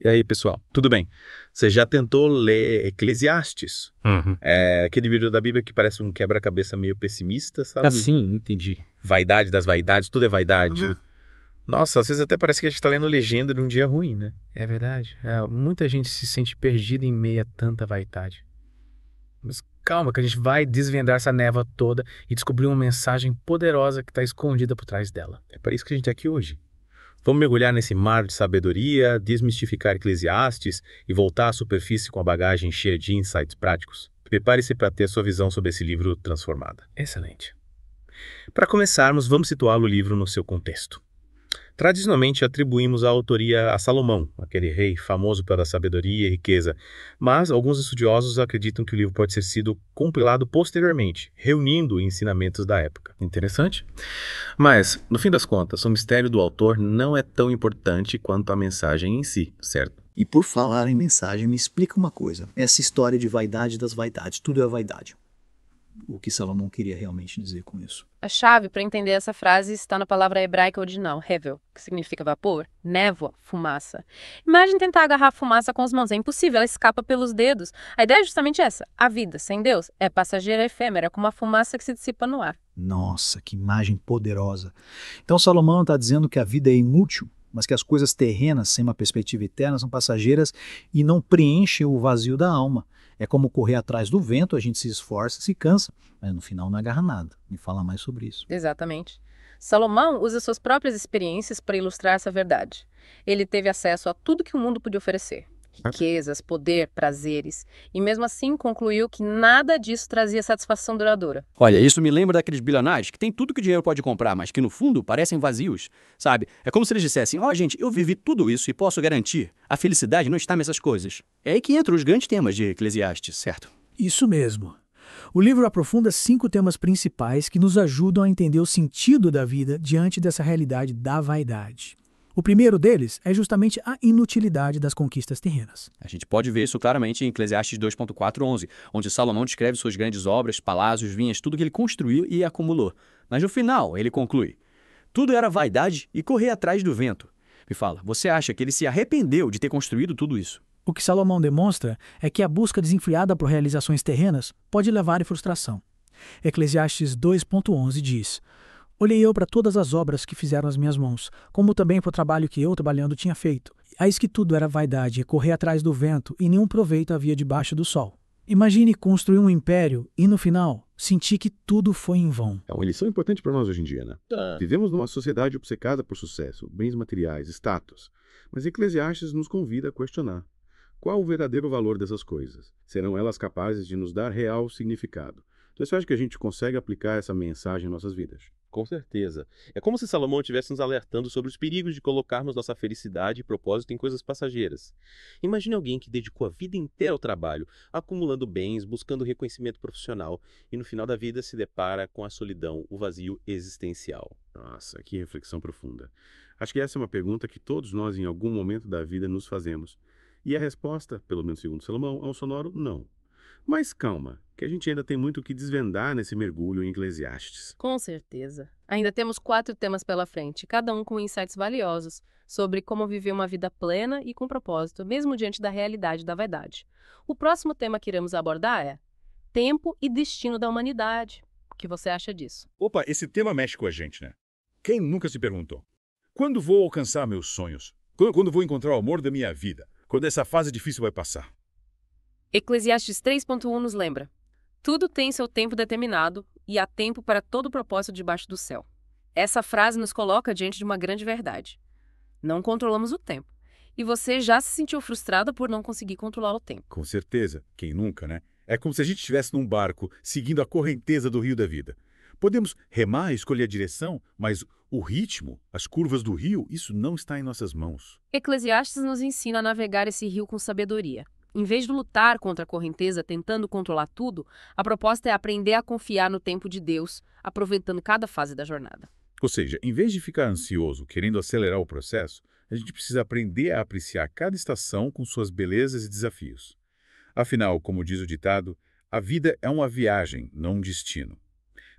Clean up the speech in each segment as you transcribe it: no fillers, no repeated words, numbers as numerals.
E aí, pessoal, tudo bem? Você já tentou ler Eclesiastes? Uhum. É aquele livro da Bíblia que parece um quebra-cabeça meio pessimista, sabe? Assim, entendi. Vaidade das vaidades, tudo é vaidade. Uhum. Nossa, às vezes até parece que a gente tá lendo legenda de um dia ruim, né? É verdade. Muita gente se sente perdida em meio a tanta vaidade. Mas calma, que a gente vai desvendar essa névoa toda e descobrir uma mensagem poderosa que está escondida por trás dela. É para isso que a gente tá aqui hoje. Vamos mergulhar nesse mar de sabedoria, desmistificar Eclesiastes e voltar à superfície com a bagagem cheia de insights práticos. Prepare-se para ter sua visão sobre esse livro transformada. Excelente. Para começarmos, vamos situar o livro no seu contexto. Tradicionalmente atribuímos a autoria a Salomão, aquele rei famoso pela sabedoria e riqueza, mas alguns estudiosos acreditam que o livro pode ter sido compilado posteriormente, reunindo ensinamentos da época. Interessante. Mas, no fim das contas, o mistério do autor não é tão importante quanto a mensagem em si, certo? E por falar em mensagem, me explica uma coisa. Essa história de vaidade das vaidades, tudo é vaidade. O que Salomão queria realmente dizer com isso? A chave para entender essa frase está na palavra hebraica original, hevel, que significa vapor, névoa, fumaça. Imagine tentar agarrar a fumaça com as mãos, é impossível, ela escapa pelos dedos. A ideia é justamente essa, a vida, sem Deus, é passageira e efêmera, como a fumaça que se dissipa no ar. Nossa, que imagem poderosa. Então Salomão está dizendo que a vida é inútil, mas que as coisas terrenas, sem uma perspectiva eterna, são passageiras e não preenchem o vazio da alma. É como correr atrás do vento, a gente se esforça, se cansa, mas no final não agarra nada. Me fala mais sobre isso. Exatamente. Salomão usa suas próprias experiências para ilustrar essa verdade. Ele teve acesso a tudo que o mundo podia oferecer. Riquezas, poder, prazeres. E mesmo assim concluiu que nada disso trazia satisfação duradoura. Olha, isso me lembra daqueles bilionários que têm tudo que o dinheiro pode comprar, mas que no fundo parecem vazios, sabe? É como se eles dissessem, gente, eu vivi tudo isso e posso garantir, a felicidade não está nessas coisas. É aí que entram os grandes temas de Eclesiastes, certo? Isso mesmo. O livro aprofunda 5 temas principais que nos ajudam a entender o sentido da vida diante dessa realidade da vaidade. O primeiro deles é justamente a inutilidade das conquistas terrenas. A gente pode ver isso claramente em Eclesiastes 2.4:11, onde Salomão descreve suas grandes obras, palácios, vinhas, tudo que ele construiu e acumulou. Mas no final, ele conclui, tudo era vaidade e correr atrás do vento. Me fala, você acha que ele se arrependeu de ter construído tudo isso? O que Salomão demonstra é que a busca desenfreada por realizações terrenas pode levar à frustração. Eclesiastes 2.11 diz, olhei eu para todas as obras que fizeram as minhas mãos, como também para o trabalho que eu, trabalhando, tinha feito. Eis que tudo era vaidade e correr atrás do vento, e nenhum proveito havia debaixo do sol. Imagine construir um império e, no final, sentir que tudo foi em vão. É uma lição importante para nós hoje em dia, né? Vivemos numa sociedade obcecada por sucesso, bens materiais, status. Mas Eclesiastes nos convida a questionar. Qual o verdadeiro valor dessas coisas? Serão elas capazes de nos dar real significado? Você acha que a gente consegue aplicar essa mensagem em nossas vidas? Com certeza. É como se Salomão estivesse nos alertando sobre os perigos de colocarmos nossa felicidade e propósito em coisas passageiras. Imagine alguém que dedicou a vida inteira ao trabalho, acumulando bens, buscando reconhecimento profissional, e no final da vida se depara com a solidão, o vazio existencial. Nossa, que reflexão profunda. Acho que essa é uma pergunta que todos nós em algum momento da vida nos fazemos. E a resposta, pelo menos segundo Salomão, é um sonoro não. Mas calma, que a gente ainda tem muito o que desvendar nesse mergulho em Eclesiastes. Com certeza. Ainda temos 4 temas pela frente, cada um com insights valiosos sobre como viver uma vida plena e com propósito, mesmo diante da realidade da vaidade. O próximo tema que iremos abordar é tempo e destino da humanidade. O que você acha disso? Opa, esse tema mexe com a gente, né? Quem nunca se perguntou? Quando vou alcançar meus sonhos? Quando vou encontrar o amor da minha vida? Quando essa fase difícil vai passar? Eclesiastes 3.1 nos lembra. Tudo tem seu tempo determinado e há tempo para todo propósito debaixo do céu. Essa frase nos coloca diante de uma grande verdade. Não controlamos o tempo. E você já se sentiu frustrada por não conseguir controlar o tempo? Com certeza. Quem nunca, né? É como se a gente estivesse num barco seguindo a correnteza do rio da vida. Podemos remar e escolher a direção, mas o ritmo, as curvas do rio, isso não está em nossas mãos. Eclesiastes nos ensina a navegar esse rio com sabedoria. Em vez de lutar contra a correnteza tentando controlar tudo, a proposta é aprender a confiar no tempo de Deus, aproveitando cada fase da jornada. Ou seja, em vez de ficar ansioso, querendo acelerar o processo, a gente precisa aprender a apreciar cada estação com suas belezas e desafios. Afinal, como diz o ditado, a vida é uma viagem, não um destino.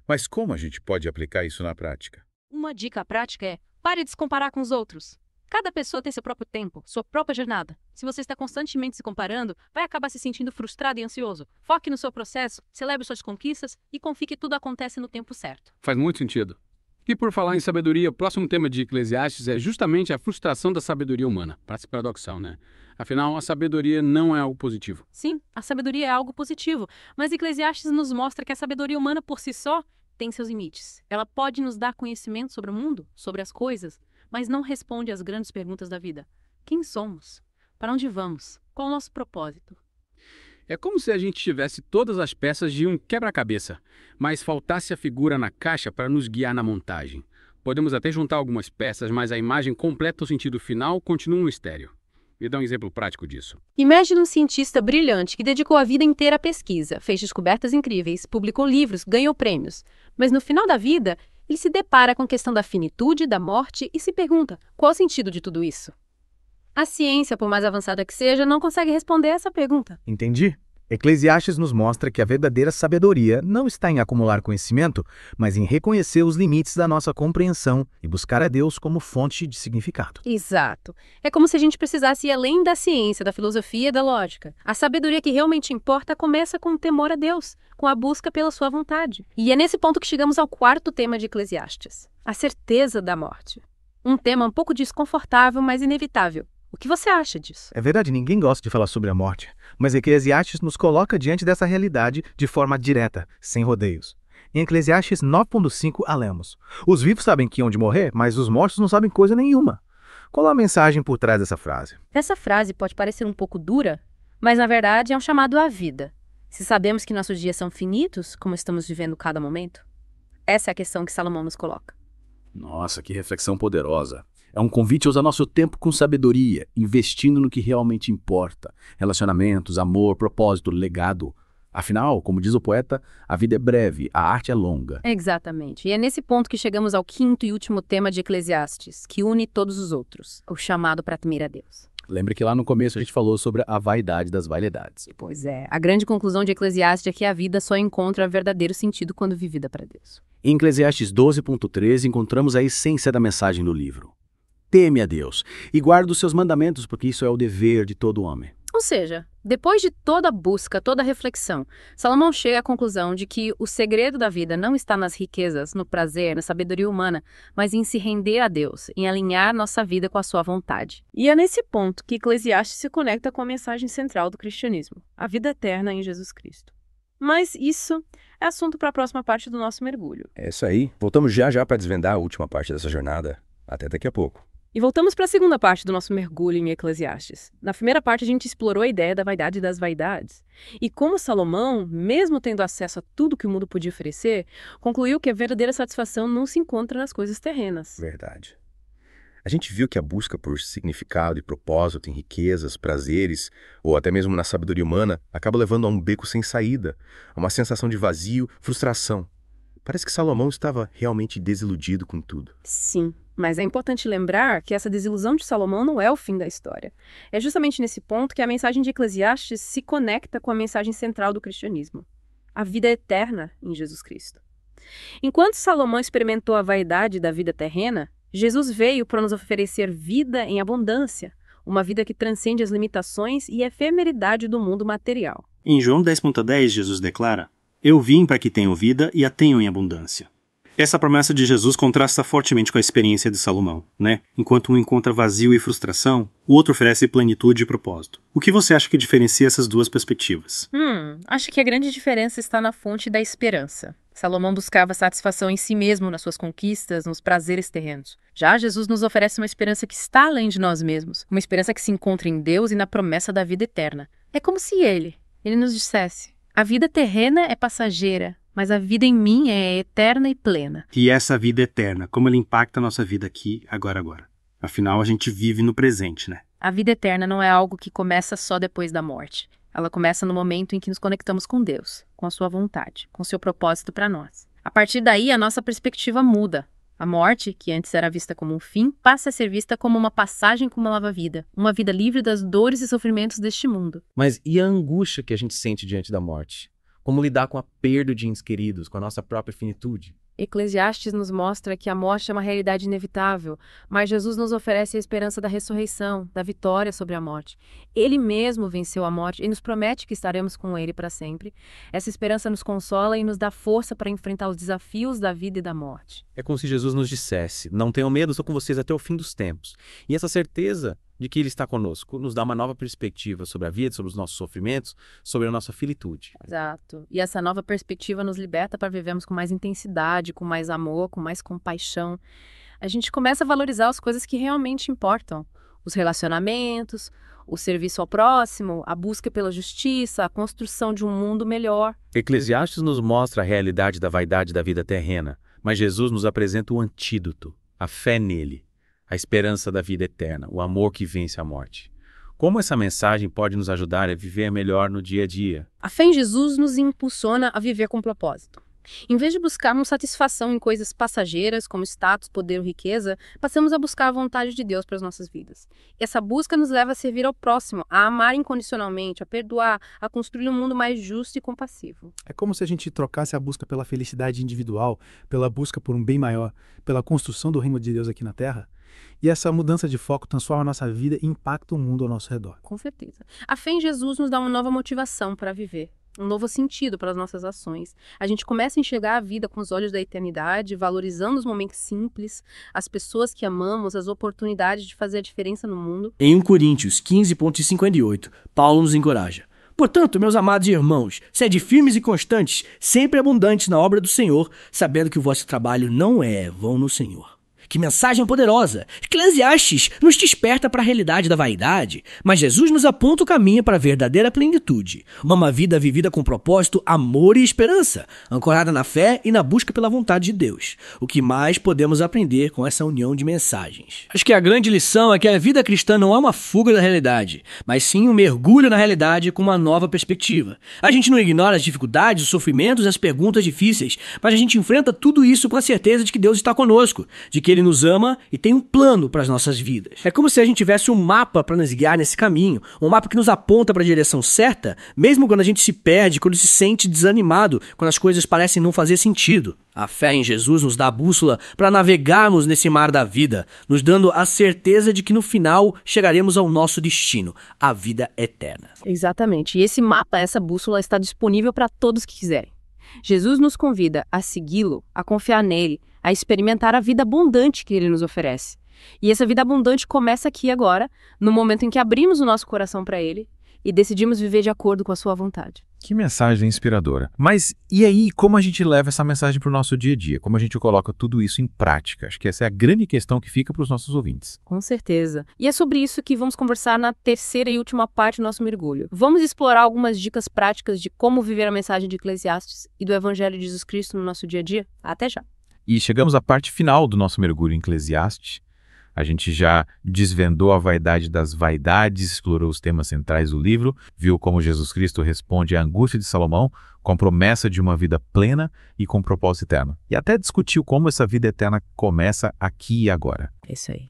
Mas como a gente pode aplicar isso na prática? Uma dica prática é: pare de se comparar com os outros. Cada pessoa tem seu próprio tempo, sua própria jornada. Se você está constantemente se comparando, vai acabar se sentindo frustrado e ansioso. Foque no seu processo, celebre suas conquistas e confie que tudo acontece no tempo certo. Faz muito sentido. E por falar em sabedoria, o próximo tema de Eclesiastes é justamente a frustração da sabedoria humana. Parece paradoxal, né? Afinal, a sabedoria não é algo positivo. Sim, a sabedoria é algo positivo, mas Eclesiastes nos mostra que a sabedoria humana por si só tem seus limites. Ela pode nos dar conhecimento sobre o mundo, sobre as coisas, mas não responde às grandes perguntas da vida. Quem somos? Para onde vamos? Qual o nosso propósito? É como se a gente tivesse todas as peças de um quebra-cabeça, mas faltasse a figura na caixa para nos guiar na montagem. Podemos até juntar algumas peças, mas a imagem completa o sentido final continua um mistério. Me dá um exemplo prático disso. Imagine um cientista brilhante que dedicou a vida inteira à pesquisa, fez descobertas incríveis, publicou livros, ganhou prêmios. Mas no final da vida, ele se depara com a questão da finitude, da morte e se pergunta: qual o sentido de tudo isso? A ciência, por mais avançada que seja, não consegue responder essa pergunta. Entendi. Eclesiastes nos mostra que a verdadeira sabedoria não está em acumular conhecimento, mas em reconhecer os limites da nossa compreensão e buscar a Deus como fonte de significado. Exato. É como se a gente precisasse ir além da ciência, da filosofia e da lógica. A sabedoria que realmente importa começa com o temor a Deus, com a busca pela sua vontade. E é nesse ponto que chegamos ao quarto tema de Eclesiastes: a certeza da morte. Um tema um pouco desconfortável, mas inevitável. O que você acha disso? É verdade, ninguém gosta de falar sobre a morte, mas Eclesiastes nos coloca diante dessa realidade de forma direta, sem rodeios. Em Eclesiastes 9.5, lemos: os vivos sabem que hão de morrer, mas os mortos não sabem coisa nenhuma. Qual a mensagem por trás dessa frase? Essa frase pode parecer um pouco dura, mas na verdade é um chamado à vida. Se sabemos que nossos dias são finitos, como estamos vivendo cada momento? Essa é a questão que Salomão nos coloca. Nossa, que reflexão poderosa. É um convite a usar nosso tempo com sabedoria, investindo no que realmente importa. Relacionamentos, amor, propósito, legado. Afinal, como diz o poeta, a vida é breve, a arte é longa. Exatamente. E é nesse ponto que chegamos ao quinto e último tema de Eclesiastes, que une todos os outros, o chamado para temer a Deus. Lembre que lá no começo a gente falou sobre a vaidade das vaidades. Pois é, a grande conclusão de Eclesiastes é que a vida só encontra verdadeiro sentido quando vivida para Deus. Em Eclesiastes 12.13 encontramos a essência da mensagem do livro. Teme a Deus e guarda os seus mandamentos, porque isso é o dever de todo homem. Ou seja, depois de toda a busca, toda a reflexão, Salomão chega à conclusão de que o segredo da vida não está nas riquezas, no prazer, na sabedoria humana, mas em se render a Deus, em alinhar nossa vida com a sua vontade. E é nesse ponto que Eclesiastes se conecta com a mensagem central do cristianismo, a vida eterna em Jesus Cristo. Mas isso é assunto para a próxima parte do nosso mergulho. É isso aí. Voltamos já para desvendar a última parte dessa jornada. Até daqui a pouco. E voltamos para a segunda parte do nosso mergulho em Eclesiastes. Na primeira parte, a gente explorou a ideia da vaidade das vaidades. E como Salomão, mesmo tendo acesso a tudo que o mundo podia oferecer, concluiu que a verdadeira satisfação não se encontra nas coisas terrenas. Verdade. A gente viu que a busca por significado e propósito em riquezas, prazeres, ou até mesmo na sabedoria humana, acaba levando a um beco sem saída, a uma sensação de vazio, frustração. Parece que Salomão estava realmente desiludido com tudo. Sim, mas é importante lembrar que essa desilusão de Salomão não é o fim da história. É justamente nesse ponto que a mensagem de Eclesiastes se conecta com a mensagem central do cristianismo: a vida eterna em Jesus Cristo. Enquanto Salomão experimentou a vaidade da vida terrena, Jesus veio para nos oferecer vida em abundância, uma vida que transcende as limitações e efemeridade do mundo material. Em João 10.10, Jesus declara: eu vim para que tenham vida e a tenham em abundância. Essa promessa de Jesus contrasta fortemente com a experiência de Salomão, né? Enquanto um encontra vazio e frustração, o outro oferece plenitude e propósito. O que você acha que diferencia essas duas perspectivas? Acho que a grande diferença está na fonte da esperança. Salomão buscava satisfação em si mesmo, nas suas conquistas, nos prazeres terrenos. Já Jesus nos oferece uma esperança que está além de nós mesmos, uma esperança que se encontra em Deus e na promessa da vida eterna. É como se ele nos dissesse: a vida terrena é passageira, mas a vida em mim é eterna e plena. E essa vida eterna, como ela impacta a nossa vida aqui, agora? Afinal, a gente vive no presente, né? A vida eterna não é algo que começa só depois da morte. Ela começa no momento em que nos conectamos com Deus, com a sua vontade, com o seu propósito para nós. A partir daí, a nossa perspectiva muda. A morte, que antes era vista como um fim, passa a ser vista como uma passagem com uma nova vida, uma vida livre das dores e sofrimentos deste mundo. Mas e a angústia que a gente sente diante da morte? Como lidar com a perda de entes queridos, com a nossa própria finitude? Eclesiastes nos mostra que a morte é uma realidade inevitável, mas Jesus nos oferece a esperança da ressurreição, da vitória sobre a morte. Ele mesmo venceu a morte e nos promete que estaremos com ele para sempre. Essa esperança nos consola e nos dá força para enfrentar os desafios da vida e da morte. É como se Jesus nos dissesse: não tenham medo, estou com vocês até o fim dos tempos. E essa certeza de que Ele está conosco nos dá uma nova perspectiva sobre a vida, sobre os nossos sofrimentos, sobre a nossa finitude. Exato. E essa nova perspectiva nos liberta para vivermos com mais intensidade, com mais amor, com mais compaixão. A gente começa a valorizar as coisas que realmente importam. Os relacionamentos, o serviço ao próximo, a busca pela justiça, a construção de um mundo melhor. Eclesiastes nos mostra a realidade da vaidade da vida terrena, mas Jesus nos apresenta o antídoto, a fé nele, a esperança da vida eterna, o amor que vence a morte. Como essa mensagem pode nos ajudar a viver melhor no dia a dia? A fé em Jesus nos impulsiona a viver com propósito. Em vez de buscarmos satisfação em coisas passageiras, como status, poder ou riqueza, passamos a buscar a vontade de Deus para as nossas vidas. Essa busca nos leva a servir ao próximo, a amar incondicionalmente, a perdoar, a construir um mundo mais justo e compassivo. É como se a gente trocasse a busca pela felicidade individual, pela busca por um bem maior, pela construção do reino de Deus aqui na Terra. E essa mudança de foco transforma a nossa vida e impacta o mundo ao nosso redor. Com certeza. A fé em Jesus nos dá uma nova motivação para viver, um novo sentido para as nossas ações. A gente começa a enxergar a vida com os olhos da eternidade, valorizando os momentos simples, as pessoas que amamos, as oportunidades de fazer a diferença no mundo. Em 1 Coríntios 15,58, Paulo nos encoraja. Portanto, meus amados irmãos, sede firmes e constantes, sempre abundantes na obra do Senhor, sabendo que o vosso trabalho não é vão no Senhor. Que mensagem poderosa! Eclesiastes nos desperta para a realidade da vaidade, mas Jesus nos aponta o caminho para a verdadeira plenitude. Uma vida vivida com propósito, amor e esperança, ancorada na fé e na busca pela vontade de Deus. O que mais podemos aprender com essa união de mensagens? Acho que a grande lição é que a vida cristã não é uma fuga da realidade, mas sim um mergulho na realidade com uma nova perspectiva. A gente não ignora as dificuldades, os sofrimentos e as perguntas difíceis, mas a gente enfrenta tudo isso com a certeza de que Deus está conosco, de que Ele nos ama e tem um plano para as nossas vidas. É como se a gente tivesse um mapa para nos guiar nesse caminho, um mapa que nos aponta para a direção certa, mesmo quando a gente se perde, quando se sente desanimado, quando as coisas parecem não fazer sentido. A fé em Jesus nos dá a bússola para navegarmos nesse mar da vida, nos dando a certeza de que no final chegaremos ao nosso destino, a vida eterna. Exatamente. E esse mapa, essa bússola está disponível para todos que quiserem. Jesus nos convida a segui-lo, a confiar nele, a experimentar a vida abundante que ele nos oferece. E essa vida abundante começa aqui agora, no momento em que abrimos o nosso coração para ele e decidimos viver de acordo com a sua vontade. Que mensagem inspiradora. Mas e aí, como a gente leva essa mensagem para o nosso dia a dia? Como a gente coloca tudo isso em prática? Acho que essa é a grande questão que fica para os nossos ouvintes. Com certeza. E é sobre isso que vamos conversar na terceira e última parte do nosso mergulho. Vamos explorar algumas dicas práticas de como viver a mensagem de Eclesiastes e do Evangelho de Jesus Cristo no nosso dia a dia. Até já! E chegamos à parte final do nosso mergulho em Eclesiastes. A gente já desvendou a vaidade das vaidades, explorou os temas centrais do livro, viu como Jesus Cristo responde à angústia de Salomão com a promessa de uma vida plena e com propósito eterno. E até discutiu como essa vida eterna começa aqui e agora. É isso aí.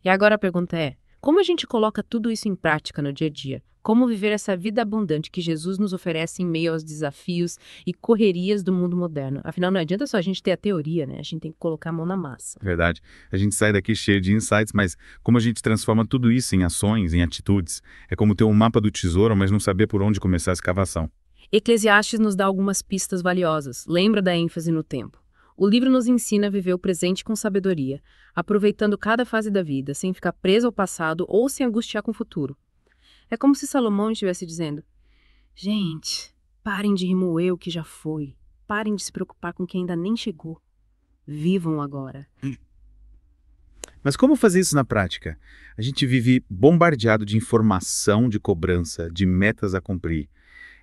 E agora a pergunta é, como a gente coloca tudo isso em prática no dia a dia? Como viver essa vida abundante que Jesus nos oferece em meio aos desafios e correrias do mundo moderno? Afinal, não adianta só a gente ter a teoria, né? A gente tem que colocar a mão na massa. Verdade. A gente sai daqui cheio de insights, mas como a gente transforma tudo isso em ações, em atitudes? É como ter um mapa do tesouro, mas não saber por onde começar a escavação. Eclesiastes nos dá algumas pistas valiosas. Lembra da ênfase no tempo. O livro nos ensina a viver o presente com sabedoria, aproveitando cada fase da vida, sem ficar preso ao passado ou se angustiar com o futuro. É como se Salomão estivesse dizendo, gente, parem de remoer o que já foi, parem de se preocupar com quem ainda nem chegou, vivam agora. Mas como fazer isso na prática? A gente vive bombardeado de informação, de cobrança, de metas a cumprir.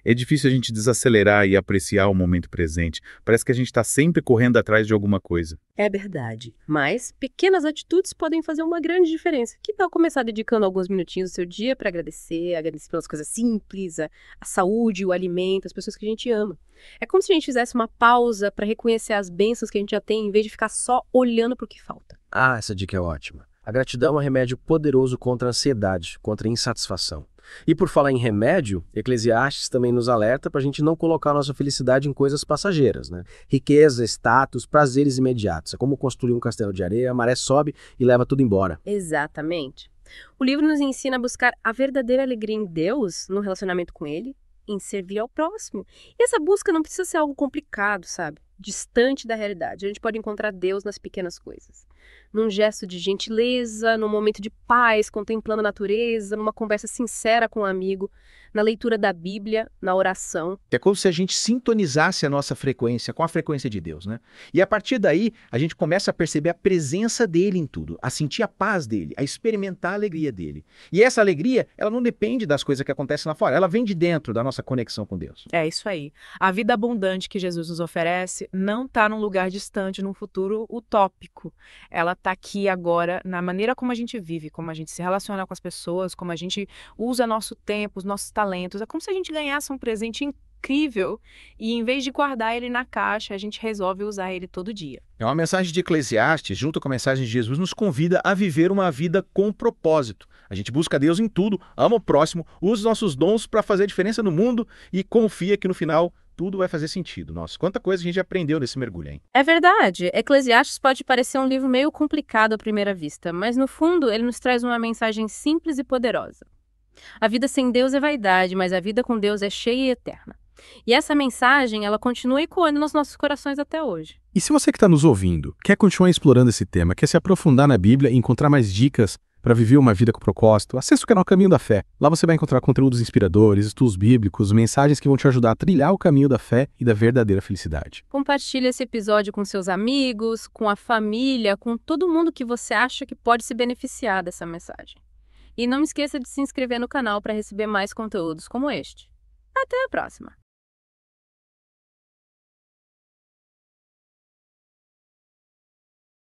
É difícil a gente desacelerar e apreciar o momento presente. Parece que a gente está sempre correndo atrás de alguma coisa. É verdade. Mas pequenas atitudes podem fazer uma grande diferença. Que tal começar dedicando alguns minutinhos do seu dia para agradecer pelas coisas simples, a saúde, o alimento, as pessoas que a gente ama. É como se a gente fizesse uma pausa para reconhecer as bênçãos que a gente já tem, em vez de ficar só olhando para o que falta. Ah, essa dica é ótima. A gratidão é um remédio poderoso contra a ansiedade, contra a insatisfação. E por falar em remédio, Eclesiastes também nos alerta para a gente não colocar a nossa felicidade em coisas passageiras, né? Riqueza, status, prazeres imediatos. É como construir um castelo de areia, a maré sobe e leva tudo embora. Exatamente. O livro nos ensina a buscar a verdadeira alegria em Deus, no relacionamento com Ele, em servir ao próximo. E essa busca não precisa ser algo complicado, sabe? Distante da realidade. A gente pode encontrar Deus nas pequenas coisas. Num gesto de gentileza, num momento de paz, contemplando a natureza, numa conversa sincera com um amigo, na leitura da Bíblia, na oração. É como se a gente sintonizasse a nossa frequência com a frequência de Deus, né? E a partir daí, a gente começa a perceber a presença dele em tudo, a sentir a paz dele, a experimentar a alegria dele. E essa alegria, ela não depende das coisas que acontecem lá fora, ela vem de dentro da nossa conexão com Deus. É isso aí. A vida abundante que Jesus nos oferece não está num lugar distante, num futuro utópico. Ela está aqui agora, na maneira como a gente vive, como a gente se relaciona com as pessoas, como a gente usa nosso tempo, os nossos talentos. É como se a gente ganhasse um presente incrível e, em vez de guardar ele na caixa, a gente resolve usar ele todo dia. É uma mensagem de Eclesiastes, junto com a mensagem de Jesus, nos convida a viver uma vida com propósito. A gente busca Deus em tudo, ama o próximo, usa os nossos dons para fazer a diferença no mundo e confia que no final tudo vai fazer sentido. Nossa, quanta coisa a gente aprendeu nesse mergulho, hein? É verdade. Eclesiastes pode parecer um livro meio complicado à primeira vista, mas no fundo ele nos traz uma mensagem simples e poderosa. A vida sem Deus é vaidade, mas a vida com Deus é cheia e eterna. E essa mensagem, ela continua ecoando nos nossos corações até hoje. E se você que está nos ouvindo quer continuar explorando esse tema, quer se aprofundar na Bíblia e encontrar mais dicas para viver uma vida com propósito, acesse o canal Caminho da Fé. Lá você vai encontrar conteúdos inspiradores, estudos bíblicos, mensagens que vão te ajudar a trilhar o caminho da fé e da verdadeira felicidade. Compartilhe esse episódio com seus amigos, com a família, com todo mundo que você acha que pode se beneficiar dessa mensagem. E não esqueça de se inscrever no canal para receber mais conteúdos como este. Até a próxima!